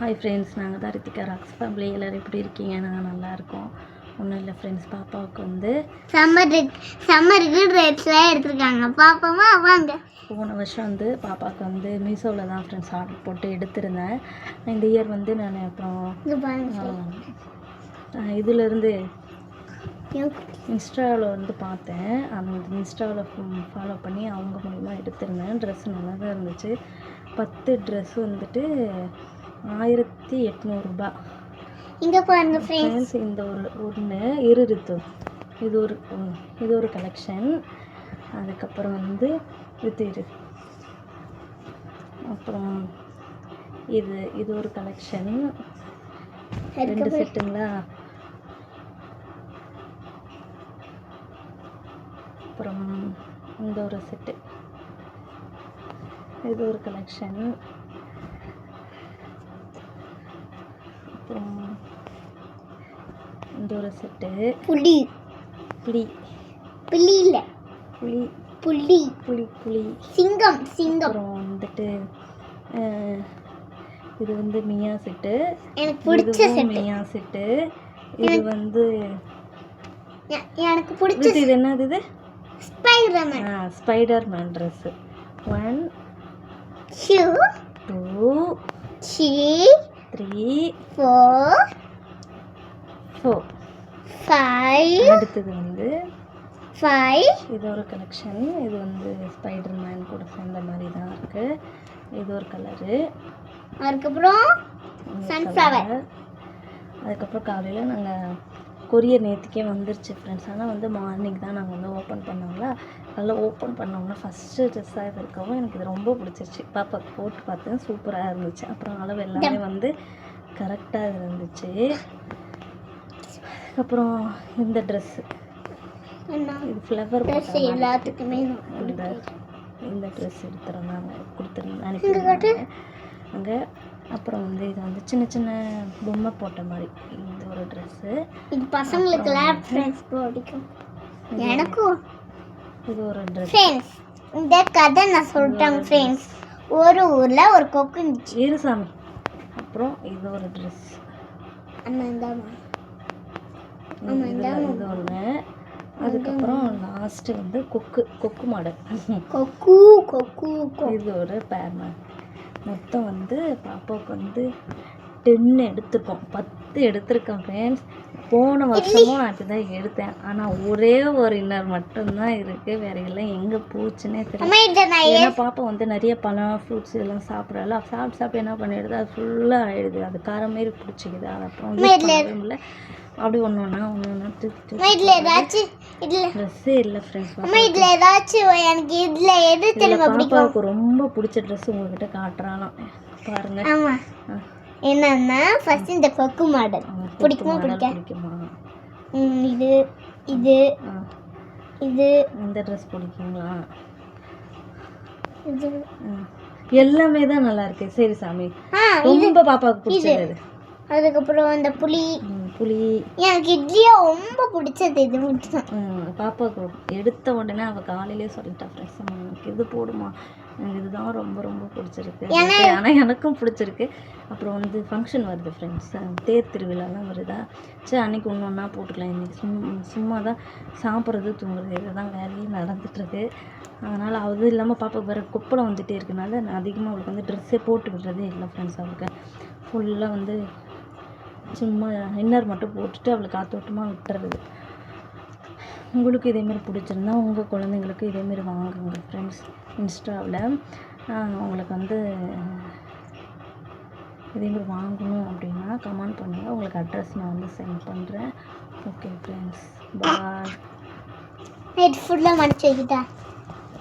Hi friends, நாங்கள் தான் Ritika rocks family. எல்லோரும் எப்படி இருக்கீங்க? நாங்கள் நல்லாயிருக்கோம். ஒன்றும் இல்லை ஃப்ரெண்ட்ஸ், பாப்பாவுக்கு வந்து சம்மருக்கு ட்ரெஸ்லாம் எடுத்துருக்காங்க. பாப்பாமா வாங்க. போன வருஷம் வந்து பாப்பாவுக்கு வந்து மீஷோவில் தான் ஃப்ரெண்ட்ஸ் ஆர்டர் போட்டு எடுத்திருந்தேன். இந்த இயர் வந்து நான் அப்புறம் இதிலேருந்து இன்ஸ்டாவில் வந்து பார்த்தேன். அந்த இன்ஸ்டாவில் ஃபாலோ பண்ணி அவங்க மூலமாக எடுத்திருந்தேன். ட்ரெஸ்ஸு நல்லா தான் இருந்துச்சு. 10 ட்ரெஸ்ஸு வந்துட்டு 1800 இங்கே பாருங்க ஃப்ரெண்ட்ஸ். இந்த ஒன்று இருக்கு. இது ஒரு கலெக்ஷன். அதுக்கப்புறம் வந்து இது அப்புறம் இது ஒரு கலெக்ஷன். 2 செட்டுங்களா. அப்புறம் இந்த ஒரு செட்டு, இது ஒரு கலெக்ஷன். அப்புறம் இந்த ஒரு செட்டு புலி புலி புலி இல்லை புலி புலி புலி புலி சிங்கம். அப்புறம் வந்துட்டு இது வந்து மியா செட்டு. எனக்கு பிடிச்ச செட்டு மியா செட்டு. இது வந்து எனக்கு பிடிச்ச இது என்னது? இது ஸ்பைடர்மேன் ட்ரெஸ். 1 2 3 4 5. அடுத்தது வந்து 5. இது ஒரு கலெக்ஷன். இது வந்து ஸ்பைடர்மேன் கூட சேர்ந்த மாதிரி தான் இருக்கு. இது ஒரு கலரு. அதுக்கப்புறம் சன்ஃப்ளவர். அதுக்கப்புறம் காலையில் நாங்கள் கொரியர் நேற்றுக்கே வந்துருச்சு ஃப்ரெண்ட்ஸ். ஆனால் வந்து மார்னிங் தான் நாங்கள் வந்து ஓப்பன் பண்ணோங்களா. நல்லா ஓப்பன் பண்ணோம்னா ஃபஸ்ட்டு ட்ரெஸ்ஸாக இது இருக்கவும் எனக்கு இது ரொம்ப பிடிச்சிருச்சு. பாப்பாவுக்கு போட்டு பார்த்தேன், சூப்பராக இருந்துச்சு. அப்புறம் அளவு எல்லாமே வந்து கரெக்டாக இருந்துச்சு. அதுக்கப்புறம் இந்த ட்ரெஸ்ஸு, இது ஃப்ளவர் எல்லாத்துக்குமே இந்த ட்ரெஸ் கொடுத்துருந்தாங்க அங்கே. அப்புறம் வந்து இது வந்து சின்ன சின்ன பொம்மை போட்ட மாதிரி இந்த ஒரு ட்ரெஸ்ஸு. இது பசங்களுக்குலாம் ஃப்ரெண்ட்ஸ் பிடிக்கும். எனக்கும் இது ஒரு ட்ரெஸ். ஃப்ரெண்ட்ஸ், இந்த கதை நான் சொல்லிட்டேன் ஃப்ரெண்ட்ஸ். ஒரு ஊரில் ஒரு கொக்கு இருந்துச்சு. ஈரசாமி. அப்புறம் இது ஒரு ட்ரெஸ். இது ஒன்று. அதுக்கப்புறம் லாஸ்ட்டு வந்து கொக்கு மாடல். இது ஒரு பேர் மாடல். மொத்தம் வந்து பாப்பாவுக்கு வந்து 10 எடுத்துருக்கோம். 10 எடுத்திருக்கேன் ஃப்ரெண்ட்ஸ். போன வருஷமும் நான் இப்படி தான் எடுத்தேன். ஆனால் ஒரே ஒரு இன்னர் மட்டும்தான் இருக்குது. வேறு எல்லாம் எங்கே போச்சுன்னே தெரியல. ஏன்னா பாப்பா வந்து நிறைய பழம் ஃப்ரூட்ஸ் இதெல்லாம் சாப்பிட்றாள். சாப்பிட்டு என்ன பண்ணிடுது, அது ஃபுல்லாக ஆகிடுது. அது காரம் மாரி பிடிச்சிக்குது. அது அப்புறம் இல்லை அப்படி ஒன்று ட்ரெஸ்ஸே இல்லை ஃப்ரெண்ட்ஸ். பாப்பாவுக்கு ரொம்ப பிடிச்ச ட்ரெஸ் உங்ககிட்ட காட்டுறாலாம் பாருங்க. என்னன்னா ஃபர்ஸ்ட் இந்த கொக்கு மாடல் பிடிக்குமா? இது இது இது இந்த ட்ரெஸ் பிடிக்குங்களா? எல்லாமே தான் நல்லா இருக்கு. சரி சாமி, ரொம்ப பாப்பாவுக்கு பிடிச்சது. அதுக்கப்புறம் அந்த புலி எனக்கு இட்லியா ரொம்ப பிடிச்சது. இது மட்டும் பாப்பாவுக்கு எடுத்த உடனே அவள் காலையிலேயே சொல்லிட்டா ஃப்ரெண்ட்ஸ், எனக்கு இது போடுமா, எனக்கு இதுதான் ரொம்ப ரொம்ப பிடிச்சிருக்கு. ஆனால் எனக்கும் பிடிச்சிருக்கு. அப்புறம் வந்து ஃபங்க்ஷன் வருது ஃப்ரெண்ட்ஸ், தேர் திருவிழாலாம் வருதா. சரி, அன்றைக்கி ஒன்று ஒன்றா போட்டுக்கலாம். இன்றைக்கி சும்மா தான் சாப்பிட்றது தூங்குறது இதை தான் வேலையே நடந்துட்டுருக்கு. அதனால் அது இல்லாமல் பாப்பா வேறு கொப்பளம் வந்துகிட்டே இருக்கனால நான் அதிகமாக அவளுக்கு வந்து ட்ரெஸ்ஸே போட்டு விடுறதே இல்லை ஃப்ரெண்ட்ஸ். அவளுக்கு ஃபுல்லாக வந்து சும்மா இன்னர் மட்டும் போட்டுட்டு அவளுக்கு காத்தோட்டமாக விட்டுறது. உங்களுக்கு இதேமாரி பிடிச்சிருந்தா உங்கள் குழந்தைங்களுக்கு இதேமாரி வாங்குங்க ஃப்ரெண்ட்ஸ். இன்ஸ்டாவில் உங்களுக்கு வந்து இதேமாரி வாங்கணும் அப்படின்னா கமெண்ட் பண்ணுங்கள். உங்களுக்கு அட்ரஸ் நான் வந்து சென்ட் பண்ணுறேன். ஓகே ஃப்ரெண்ட்ஸ், பாய். நைட் ஃபுல்லாக மடிச்சு வைக்கிட்டா.